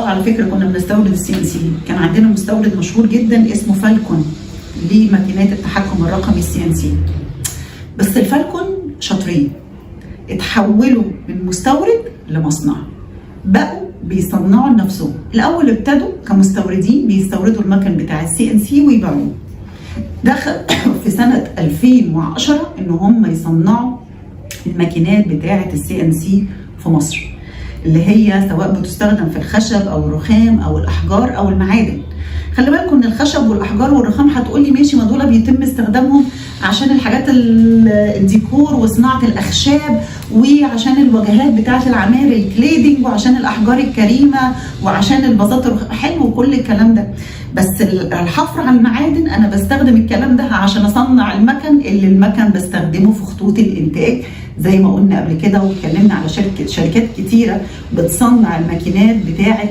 على فكره كنا بنستورد السي ان سي. كان عندنا مستورد مشهور جدا اسمه فالكون لماكينات التحكم الرقمي السي ان سي. بس الفالكون شاطرين، اتحولوا من مستورد لمصنع، بقوا بيصنعوا لنفسهم. الاول ابتدوا كمستوردين بيستوردوا المكن بتاع السي ان سي ويبيعوه. دخل في سنه 2010 ان هم يصنعوا الماكينات بتاعه السي ان سي في مصر، اللي هي سواء بتستخدم في الخشب او الرخام او الاحجار او المعادن. خلي بالكم ان الخشب والاحجار والرخام هتقولي ماشي، ما دول بيتم استخدامهم عشان الحاجات الديكور وصناعه الاخشاب وعشان الواجهات بتاعه العماير الكليدنج وعشان الاحجار الكريمه وعشان البساط حلو وكل الكلام ده. بس الحفر على المعادن انا بستخدم الكلام ده عشان اصنع المكن اللي المكن بستخدمه في خطوط الانتاج، زي ما قلنا قبل كده واتكلمنا على شركات كتيره بتصنع الماكينات بتاعه